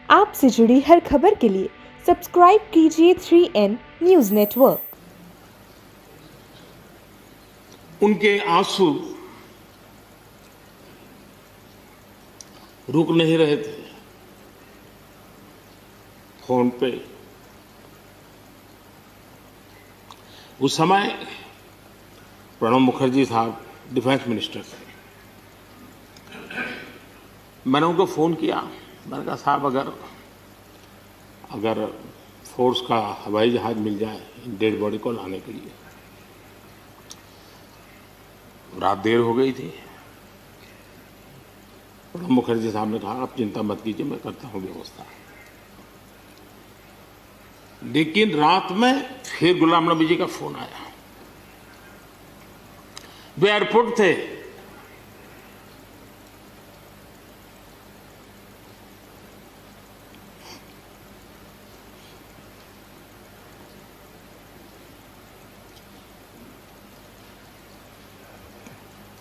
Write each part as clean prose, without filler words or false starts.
आपसे जुड़ी हर खबर के लिए सब्सक्राइब कीजिए 3N न्यूज़ नेटवर्क। उनके आंसू रुक नहीं रहे थे। फोन पे उस समय प्रणब मुखर्जी साहब डिफेंस मिनिस्टर थे। मैंने उनको फोन किया। मैंने कहा साहब अगर फोर्स का हवाई जहाज मिल जाए डेड बॉडी को लाने के लिए। रात देर हो गई थी। प्रणब मुखर्जी साहब ने कहा आप चिंता मत कीजिए, मैं करता हूं व्यवस्था। लेकिन रात में फिर गुलाम नबी जी का फोन आया। वे एयरपोर्ट थे।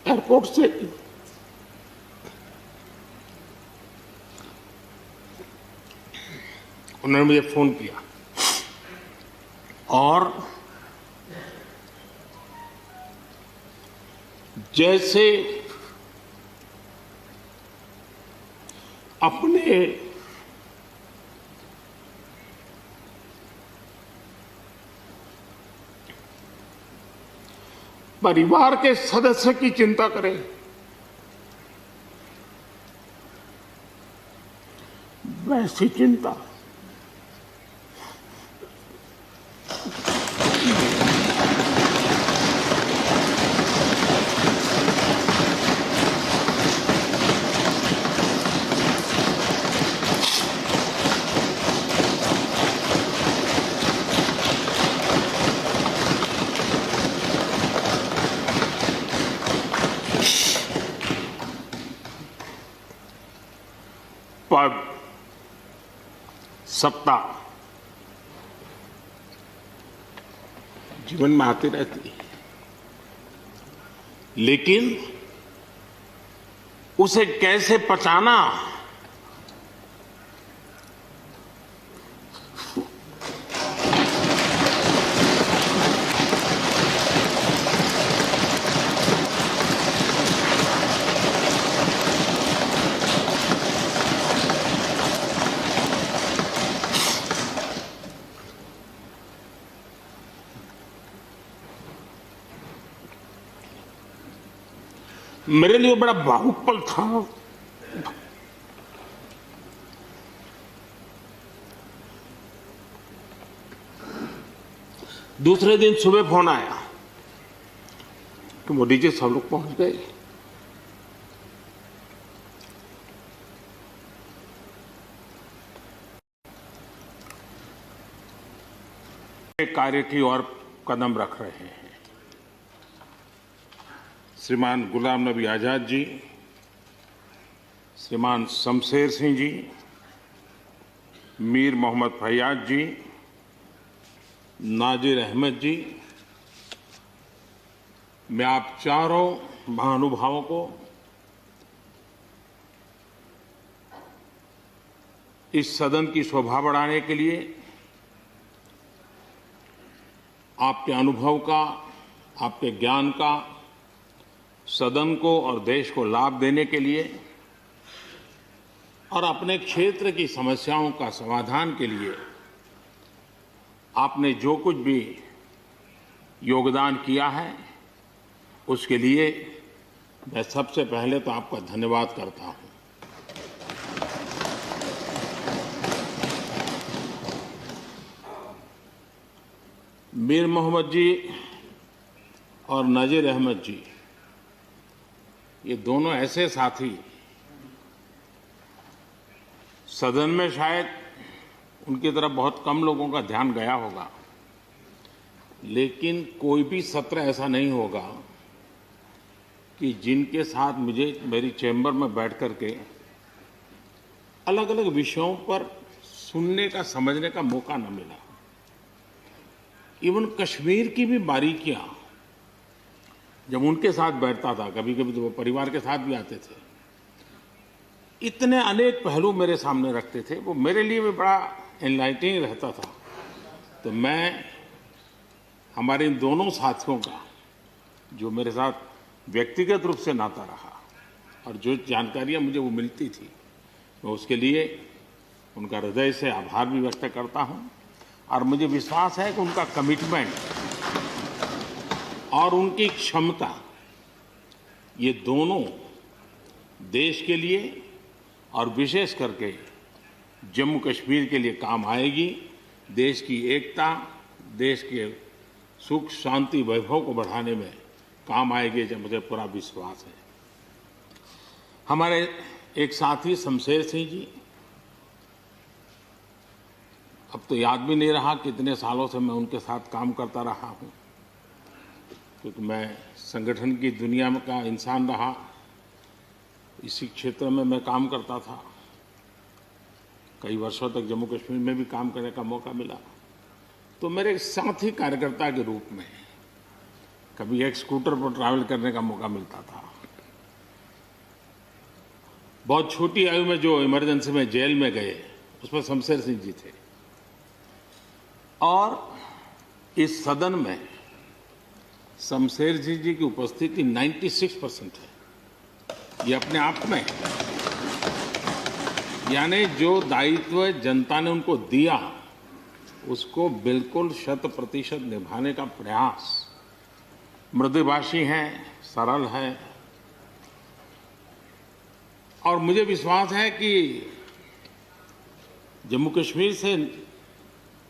एयरपोर्ट से उन्होंने मुझे फोन किया और जैसे अपने परिवार के सदस्य की चिंता करें, वैसी चिंता पद, सत्ता जीवन में आती रहती है, लेकिन उसे कैसे पचाना, मेरे लिए बड़ा भावुक पल था। दूसरे दिन सुबह फोन आया कि मोदी जी सब लोग पहुंच गए। कार्य की ओर कदम रख रहे हैं। श्रीमान गुलाम नबी आजाद जी, श्रीमान शमशेर सिंह जी, मीर मोहम्मद फैयाज जी, नाजिर अहमद जी, मैं आप चारों महानुभावों को इस सदन की शोभा बढ़ाने के लिए, आपके अनुभव का, आपके ज्ञान का सदन को और देश को लाभ देने के लिए और अपने क्षेत्र की समस्याओं का समाधान के लिए आपने जो कुछ भी योगदान किया है, उसके लिए मैं सबसे पहले तो आपका धन्यवाद करता हूं। मीर मोहम्मद जी और नाजिर अहमद जी, ये दोनों ऐसे साथी, सदन में शायद उनकी तरफ बहुत कम लोगों का ध्यान गया होगा, लेकिन कोई भी सत्र ऐसा नहीं होगा कि जिनके साथ मुझे मेरी चैम्बर में बैठ करके अलग अलग विषयों पर सुनने का, समझने का मौका न मिला। इवन कश्मीर की भी बारीकियां जब उनके साथ बैठता था, कभी कभी तो वो परिवार के साथ भी आते थे, इतने अनेक पहलू मेरे सामने रखते थे, वो मेरे लिए भी बड़ा एनलाइटनिंग रहता था। तो मैं हमारे इन दोनों साथियों का, जो मेरे साथ व्यक्तिगत रूप से नाता रहा और जो जानकारियां मुझे वो मिलती थी, मैं उसके लिए उनका हृदय से आभार भी व्यक्त करता हूं। और मुझे विश्वास है कि उनका कमिटमेंट और उनकी क्षमता, ये दोनों देश के लिए और विशेष करके जम्मू कश्मीर के लिए काम आएगी। देश की एकता, देश के सुख शांति वैभव को बढ़ाने में काम आएगी, जब मुझे पूरा विश्वास है। हमारे एक साथी शमशेर सिंह जी, अब तो याद भी नहीं रहा कितने सालों से मैं उनके साथ काम करता रहा हूं, क्योंकि मैं संगठन की दुनिया में का इंसान रहा, इसी क्षेत्र में मैं काम करता था। कई वर्षों तक जम्मू कश्मीर में भी काम करने का मौका मिला। तो मेरे साथी कार्यकर्ता के रूप में कभी एक स्कूटर पर ट्रैवल करने का मौका मिलता था। बहुत छोटी आयु में जो इमरजेंसी में जेल में गए, उसमें शमशेर सिंह जी थे। और इस सदन में शमशेर सिंह जी की उपस्थिति 96% है। ये अपने आप में, यानी जो दायित्व जनता ने उनको दिया, उसको बिल्कुल 100% निभाने का प्रयास। मृदुभाषी हैं, सरल हैं, और मुझे विश्वास है कि जम्मू कश्मीर से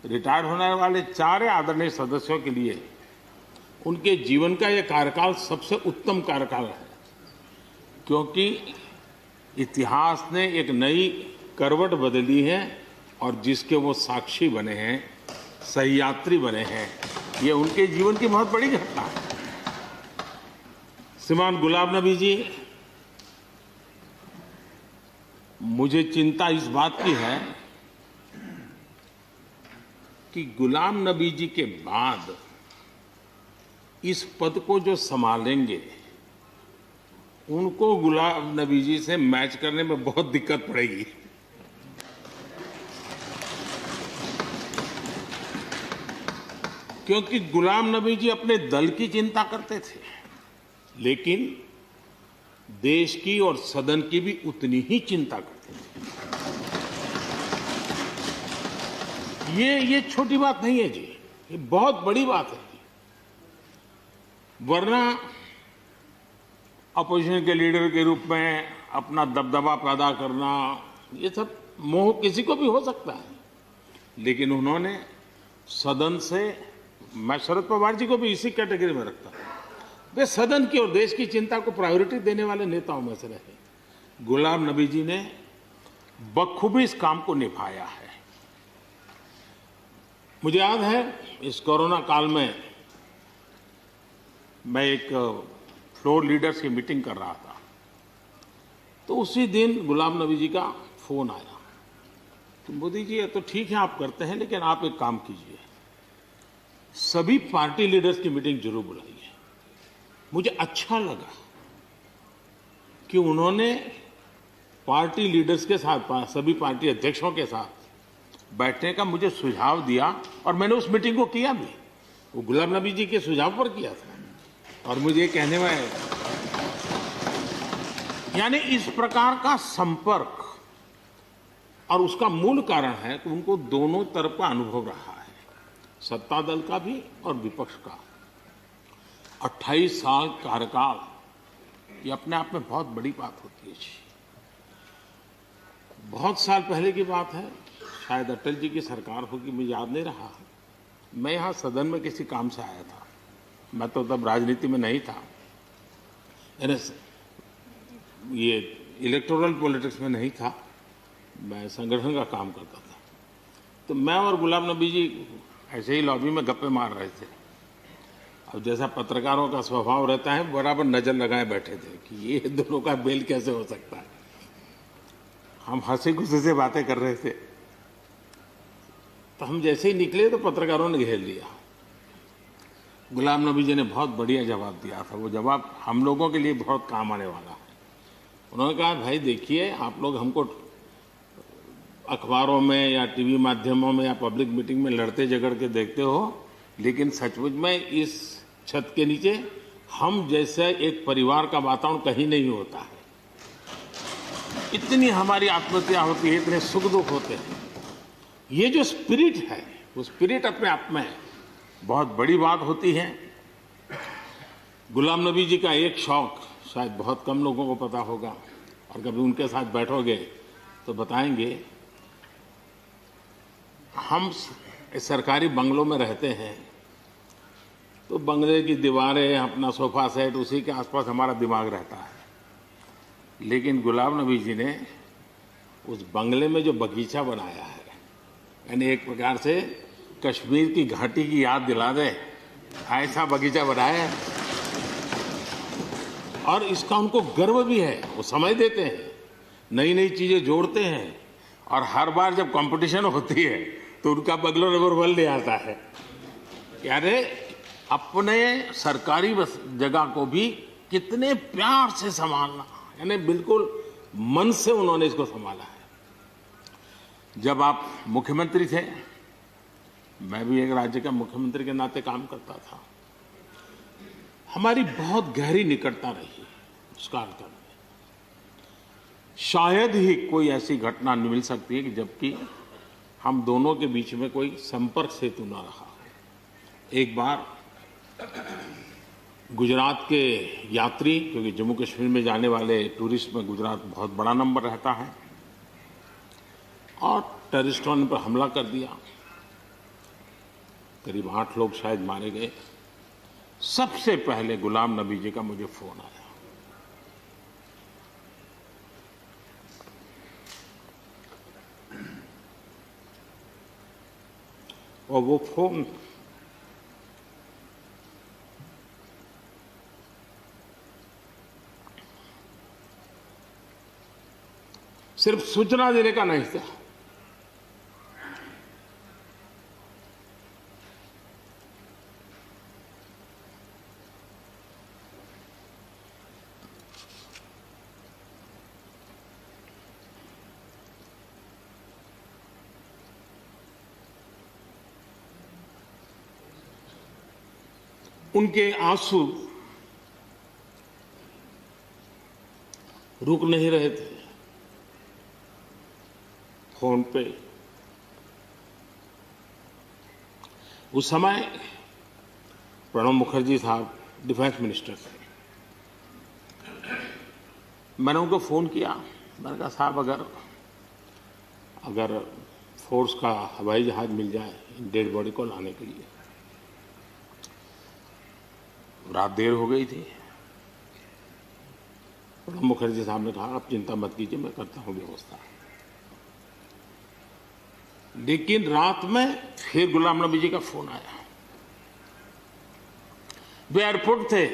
रिटायर होने वाले 4 आदरणीय सदस्यों के लिए उनके जीवन का यह कार्यकाल सबसे उत्तम कार्यकाल है, क्योंकि इतिहास ने एक नई करवट बदली है और जिसके वो साक्षी बने हैं, सहयात्री बने हैं। ये उनके जीवन की बहुत बड़ी घटना है। श्रीमान गुलाम नबी जी, मुझे चिंता इस बात की है कि गुलाम नबी जी के बाद इस पद को जो संभालेंगे, उनको गुलाम नबी जी से मैच करने में बहुत दिक्कत पड़ेगी। क्योंकि गुलाम नबी जी अपने दल की चिंता करते थे, लेकिन देश की और सदन की भी उतनी ही चिंता करते थे। ये छोटी बात नहीं है जी, ये बहुत बड़ी बात है। वरना अपोजिशन के लीडर के रूप में अपना दबदबा पैदा करना, ये सब मोह किसी को भी हो सकता है, लेकिन उन्होंने सदन से, मैं शरद पवार जी को भी इसी कैटेगरी में रखता हूं, वे सदन की और देश की चिंता को प्रायोरिटी देने वाले नेताओं में से रहे। गुलाम नबी जी ने बखूबी इस काम को निभाया है। मुझे याद है इस कोरोना काल में मैं एक फ्लोर लीडर्स की मीटिंग कर रहा था, तो उसी दिन गुलाम नबी जी का फोन आया। तो मोदी जी, ये तो ठीक है आप करते हैं, लेकिन आप एक काम कीजिए, सभी पार्टी लीडर्स की मीटिंग जरूर बुलाइए। मुझे अच्छा लगा कि उन्होंने पार्टी लीडर्स के साथ, सभी पार्टी अध्यक्षों के साथ बैठने का मुझे सुझाव दिया, और मैंने उस मीटिंग को किया भी। वो गुलाम नबी जी के सुझाव पर किया था। और मुझे कहने में, यानी इस प्रकार का संपर्क, और उसका मूल कारण है कि उनको दोनों तरफ का अनुभव रहा है, सत्ता दल का भी और विपक्ष का। 28 साल कार्यकाल, ये अपने आप में बहुत बड़ी बात होती है। बहुत साल पहले की बात है, शायद अटल जी की सरकार होगी, मुझे याद नहीं रहा। मैं यहाँ सदन में किसी काम से आया था, मैं तो तब राजनीति में नहीं था, ये इलेक्टोरल पॉलिटिक्स में नहीं था, मैं संगठन का काम करता था। तो मैं और गुलाम नबी जी ऐसे ही लॉबी में गप्पे मार रहे थे। अब जैसा पत्रकारों का स्वभाव रहता है, बराबर नजर लगाए बैठे थे कि ये दोनों का मेल कैसे हो सकता है। हम हंसी खुशी से बातें कर रहे थे, तो हम जैसे ही निकले तो पत्रकारों ने घेर लिया। गुलाम नबी जी ने बहुत बढ़िया जवाब दिया था। वो जवाब हम लोगों के लिए बहुत काम आने वाला है। उन्होंने कहा भाई देखिए, आप लोग हमको अखबारों में या टीवी माध्यमों में या पब्लिक मीटिंग में लड़ते झगड़ के देखते हो, लेकिन सचमुच में इस छत के नीचे हम जैसे एक परिवार का वातावरण कहीं नहीं होता है। इतनी हमारी आत्महत्या होती है, इतने सुख दुख होते हैं। ये जो स्पिरिट है, वो स्पिरिट अपने आप में बहुत बड़ी बात होती है। गुलाम नबी जी का एक शौक शायद बहुत कम लोगों को पता होगा, और कभी उनके साथ बैठोगे तो बताएंगे। हम सरकारी बंगलों में रहते हैं तो बंगले की दीवारें, अपना सोफा सेट, उसी के आसपास हमारा दिमाग रहता है। लेकिन गुलाम नबी जी ने उस बंगले में जो बगीचा बनाया है, यानी एक प्रकार से कश्मीर की घाटी की याद दिला दे, ऐसा बगीचा बनाया है। और इसका उनको गर्व भी है, वो समय देते हैं, नई नई चीजें जोड़ते हैं, और हर बार जब कंपटीशन होती है तो उनका बगलो नंबर 1 ले आता है। यानी अपने सरकारी जगह को भी कितने प्यार से संभालना, यानी बिल्कुल मन से उन्होंने इसको संभाला है। जब आप मुख्यमंत्री थे, मैं भी एक राज्य का मुख्यमंत्री के नाते काम करता था, हमारी बहुत गहरी निकटता रही उस कालखंड में। शायद ही कोई ऐसी घटना मिल सकती है कि जबकि हम दोनों के बीच में कोई संपर्क सेतु न रहा। एक बार गुजरात के यात्री, क्योंकि जम्मू कश्मीर में जाने वाले टूरिस्ट में गुजरात बहुत बड़ा नंबर रहता है, और टेररिस्टों ने पर हमला कर दिया। करीब 8 लोग शायद मारे गए। सबसे पहले गुलाम नबी जी का मुझे फोन आया। और वो फोन सिर्फ सूचना देने का नहीं था, उनके आंसू रुक नहीं रहे थे। फोन पे उस समय प्रणब मुखर्जी साहब डिफेंस मिनिस्टर थे। मैंने उनको फोन किया, मैंने कहा साहब अगर फोर्स का हवाई जहाज मिल जाए डेड बॉडी को लाने के लिए। रात देर हो गई थी। प्रणब मुखर्जी साहब ने कहा आप चिंता मत कीजिए, मैं करता हूं व्यवस्था। लेकिन रात में फिर गुलाम नबी जी का फोन आया। वे एयरपोर्ट थे।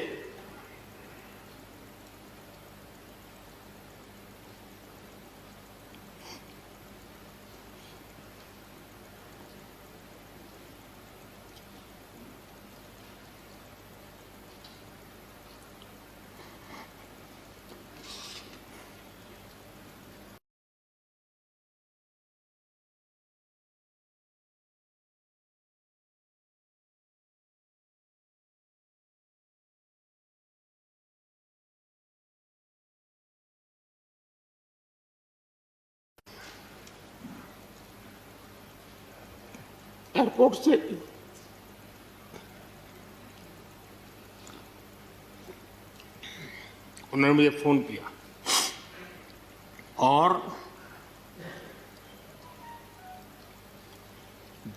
एयरपोर्ट से उन्होंने मुझे फोन किया और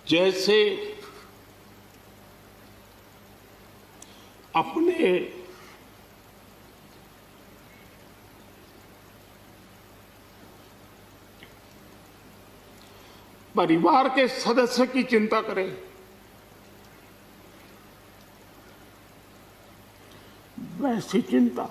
जैसे अपने परिवार के सदस्य की चिंता करें, वैसी चिंता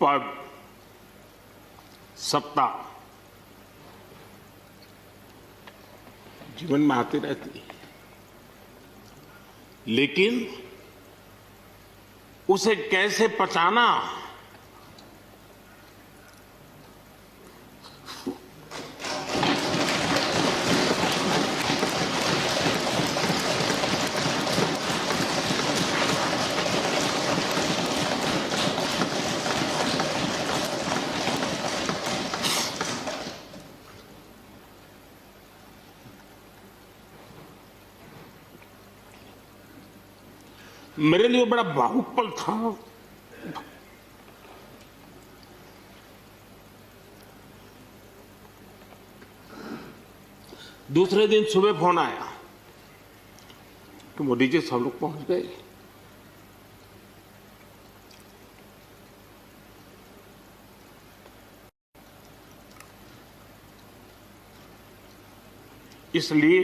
पद, सत्ता जीवन में आती रहती है, लेकिन उसे कैसे पचाना, मेरे लिए बड़ा भावुक पल था। दूसरे दिन सुबह फोन आया कि मोदी जी सब लोग पहुंच गए। इसलिए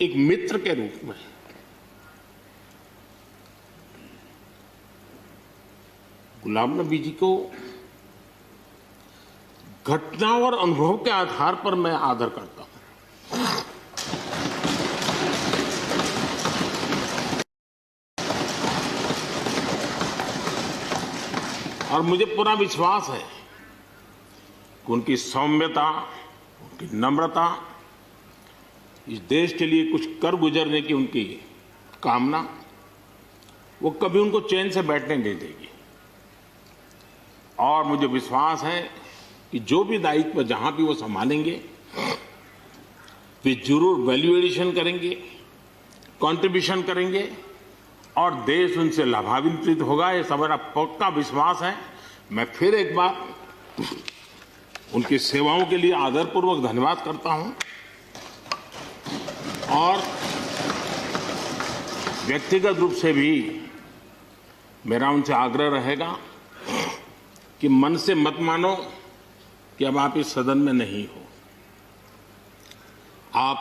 एक मित्र के रूप में गुलाम नबी जी को घटना और अनुभव के आधार पर मैं आदर करता हूं। और मुझे पूरा विश्वास है कि उनकी सौम्यता, उनकी नम्रता, इस देश के लिए कुछ कर गुजरने की उनकी कामना, वो कभी उनको चैन से बैठने नहीं देगी। और मुझे विश्वास है कि जो भी दायित्व जहां भी वो संभालेंगे, वे जरूर वैल्यू एडिशन करेंगे, कंट्रीब्यूशन करेंगे और देश उनसे लाभान्वित होगा। ये सब मेरा पक्का विश्वास है। मैं फिर एक बार उनकी सेवाओं के लिए आदरपूर्वक धन्यवाद करता हूं और व्यक्तिगत रूप से भी मेरा उनसे आग्रह रहेगा कि मन से मत मानो कि अब आप इस सदन में नहीं हो। आप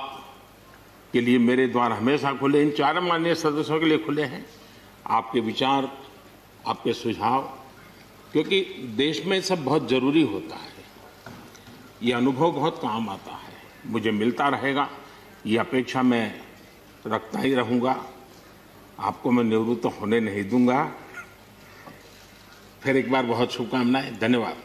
के लिए मेरे द्वार हमेशा खुले, इन चारों माननीय सदस्यों के लिए खुले हैं। आपके विचार, आपके सुझाव, क्योंकि देश में सब बहुत जरूरी होता है। ये अनुभव बहुत काम आता है, मुझे मिलता रहेगा, ये अपेक्षा मैं रखता ही रहूंगा। आपको मैं निवृत्त होने नहीं दूंगा। फिर एक बार बहुत शुभकामनाएं, धन्यवाद।